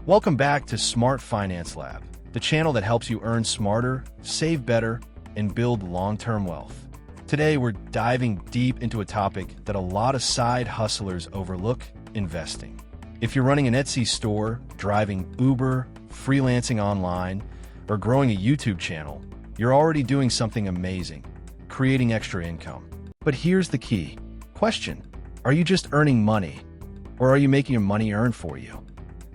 Welcome back to Smart Finance Lab, the channel that helps you earn smarter, save better, and build long-term wealth. Today, we're diving deep into a topic that a lot of side hustlers overlook: investing. If you're running an Etsy store, driving Uber, freelancing online, or growing a YouTube channel, you're already doing something amazing, creating extra income. But here's the key question: are you just earning money, or are you making your money earn for you?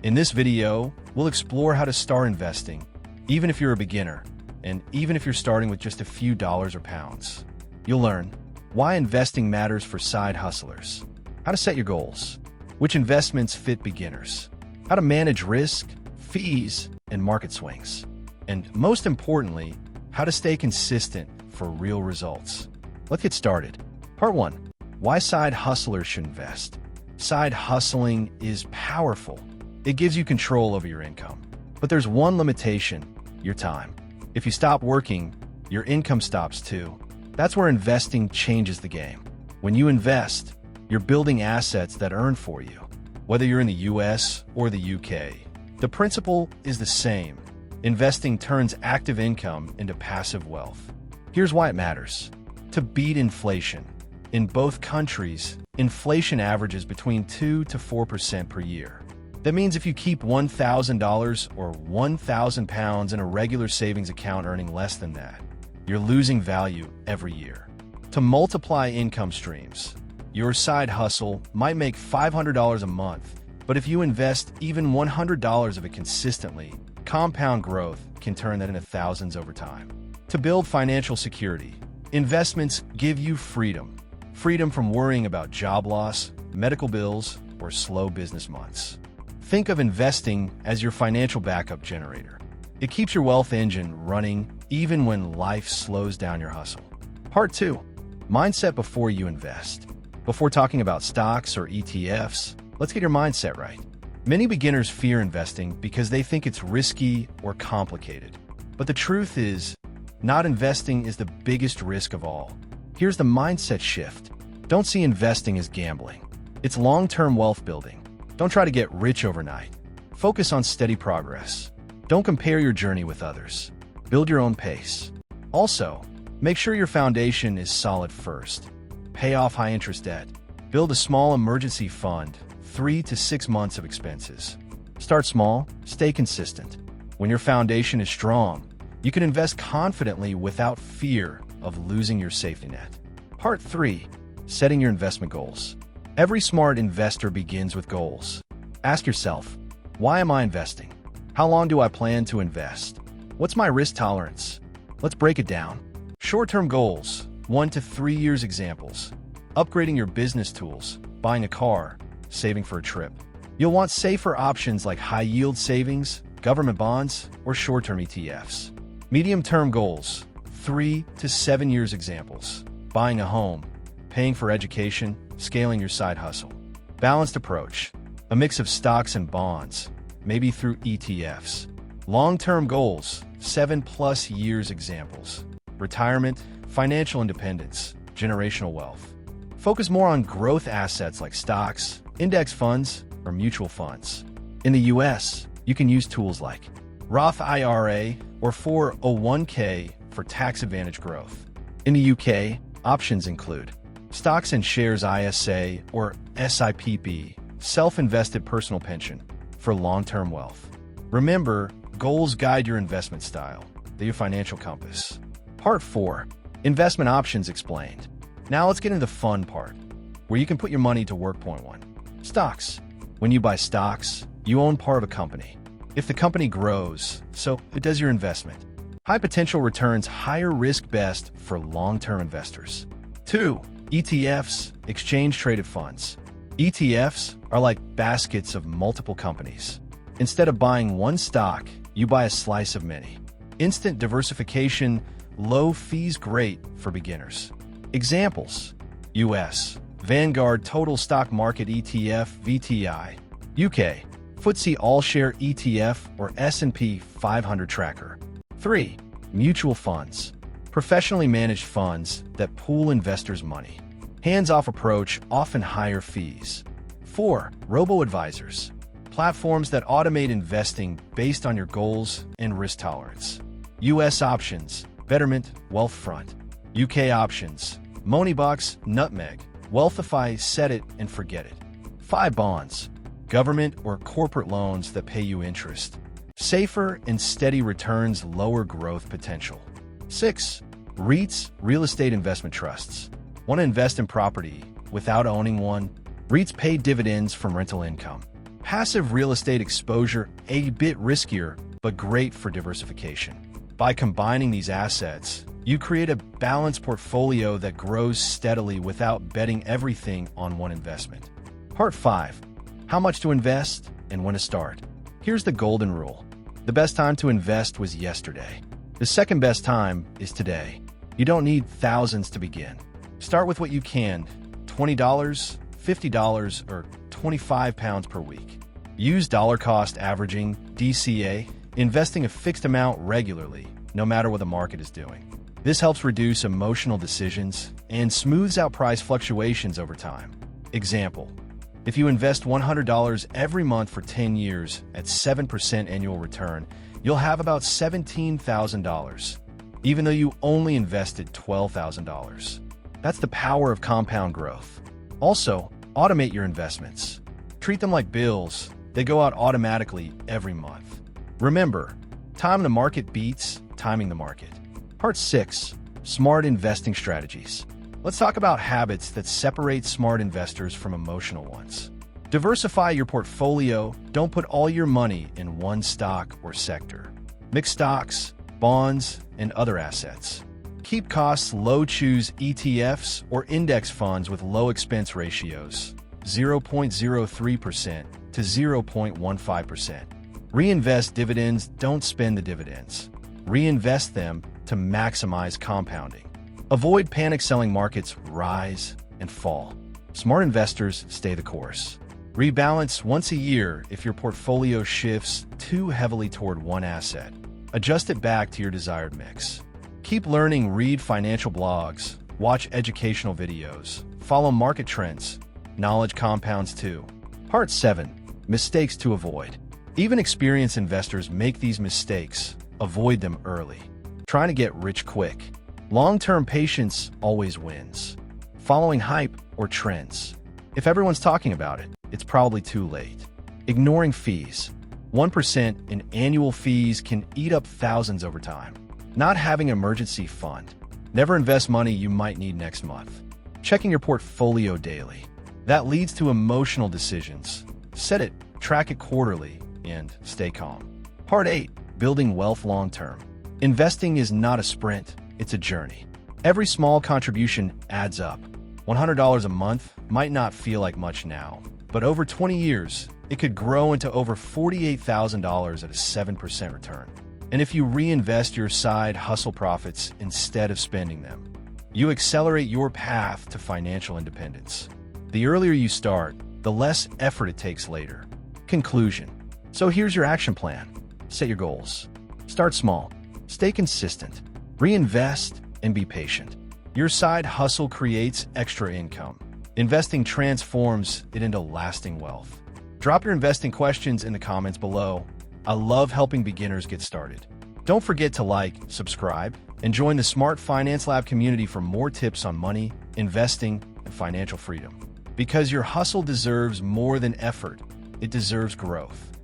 In this video, we'll explore how to start investing, even if you're a beginner, and even if you're starting with just a few dollars or pounds. You'll learn why investing matters for side hustlers, how to set your goals, which investments fit beginners, how to manage risk, fees, and market swings, and most importantly, how to stay consistent for real results. Let's get started. Part 1. Why side hustlers should invest. Side hustling is powerful. It gives you control over your income. But there's one limitation: your time. If you stop working, your income stops too. That's where investing changes the game. When you invest, you're building assets that earn for you. Whether you're in the US or the UK, the principle is the same. Investing turns active income into passive wealth. Here's why it matters. To beat inflation. In both countries, inflation averages between 2 to 4% per year. That means if you keep $1,000 or 1,000 pounds in a regular savings account earning less than that, you're losing value every year. To multiply income streams, your side hustle might make $500 a month, but if you invest even $100 of it consistently, compound growth can turn that into thousands over time. To build financial security, investments give you freedom. Freedom from worrying about job loss, medical bills, or slow business months. Think of investing as your financial backup generator. It keeps your wealth engine running even when life slows down your hustle. Part 2. Mindset before you invest. Before talking about stocks or ETFs, let's get your mindset right. Many beginners fear investing because they think it's risky or complicated. But the truth is, not investing is the biggest risk of all. Here's the mindset shift. Don't see investing as gambling. It's long-term wealth building. Don't try to get rich overnight. Focus on steady progress. Don't compare your journey with others. Build your own pace. Also, make sure your foundation is solid first. Pay off high-interest debt. Build a small emergency fund, 3 to 6 months of expenses. Start small, stay consistent. When your foundation is strong, you can invest confidently without fear of losing your safety net. Part 3. Setting your investment goals. Every smart investor begins with goals. Ask yourself, why am I investing? How long do I plan to invest? What's my risk tolerance? Let's break it down. Short-term goals, 1 to 3 years examples. Upgrading your business tools, buying a car, saving for a trip. You'll want safer options like high-yield savings, government bonds, or short-term ETFs. Medium-term goals, 3 to 7 years examples. Buying a home, paying for education, scaling your side hustle. Balanced approach, a mix of stocks and bonds, maybe through ETFs. Long-term goals, 7+ years examples. Retirement, financial independence, generational wealth. Focus more on growth assets like stocks, index funds, or mutual funds. In the US, you can use tools like Roth IRA or 401k for tax-advantaged growth. In the UK, options include stocks and shares ISA or SIPP, self-invested personal pension, for long-term wealth. Remember, goals guide your investment style. They're your financial compass. Part 4. Investment options explained. Now let's get into the fun part, where you can put your money to work. Point 1. Stocks. When you buy stocks, you own part of a company. If the company grows, so it does your investment. High potential returns, higher risk, best for long-term investors. 2. ETFs, exchange-traded funds. ETFs are like baskets of multiple companies. Instead of buying one stock, you buy a slice of many. Instant diversification, low fees, great for beginners. Examples: US, Vanguard Total Stock Market ETF VTI. UK, FTSE All-Share ETF or S&P 500 Tracker. 3. Mutual funds. Professionally managed funds that pool investors' money. Hands-off approach, often higher fees. 4. Robo-Advisors. platforms that automate investing based on your goals and risk tolerance. U.S. options, Betterment, Wealthfront. UK options, Moneybox, Nutmeg, Wealthify, Set It and Forget It. 5 bonds, government or corporate loans that pay you interest. Safer and steady returns, lower growth potential. 6. REITs, real estate investment trusts. Want to invest in property without owning one? REITs pay dividends from rental income. Passive real estate exposure, a bit riskier, but great for diversification. By combining these assets, you create a balanced portfolio that grows steadily without betting everything on one investment. Part 5. How much to invest and when to start. Here's the golden rule. The best time to invest was yesterday. The second best time is today. You don't need thousands to begin. Start with what you can, $20, $50, or £25 per week. Use dollar cost averaging, DCA, investing a fixed amount regularly, no matter what the market is doing. This helps reduce emotional decisions and smooths out price fluctuations over time. Example, if you invest $100 every month for 10 years at 7% annual return, you'll have about $17,000, even though you only invested $12,000. That's the power of compound growth. Also, automate your investments. Treat them like bills. They go out automatically every month. Remember, time the market beats timing the market. Part 6. Smart investing strategies. Let's talk about habits that separate smart investors from emotional ones. Diversify your portfolio. Don't put all your money in one stock or sector. Mix stocks, bonds, and other assets. Keep costs low. Choose ETFs or index funds with low expense ratios, 0.03% to 0.15%. Reinvest dividends. Don't spend the dividends. Reinvest them to maximize compounding. Avoid panic selling. Markets rise and fall. Smart investors stay the course. Rebalance once a year if your portfolio shifts too heavily toward one asset. Adjust it back to your desired mix. Keep learning. Read financial blogs, watch educational videos, follow market trends. Knowledge compounds too. Part 7. Mistakes to avoid. Even experienced investors make these mistakes. Avoid them early. Trying to get rich quick. Long-term patience always wins. Following hype or trends. If everyone's talking about it, it's probably too late. Ignoring fees. 1% in annual fees can eat up thousands over time. Not having an emergency fund. Never invest money you might need next month. Checking your portfolio daily. That leads to emotional decisions. Set it, track it quarterly, and stay calm. Part 8. Building wealth long-term. Investing is not a sprint, it's a journey. Every small contribution adds up. $100 a month might not feel like much now, but over 20 years, it could grow into over $48,000 at a 7% return. And if you reinvest your side hustle profits instead of spending them, you accelerate your path to financial independence. The earlier you start, the less effort it takes later. Conclusion. So here's your action plan. Set your goals. Start small. Stay consistent. Reinvest and be patient. Your side hustle creates extra income. Investing transforms it into lasting wealth. Drop your investing questions in the comments below. I love helping beginners get started. Don't forget to like, subscribe, and join the Smart Finance Lab community for more tips on money, investing, and financial freedom. Because your hustle deserves more than effort, it deserves growth.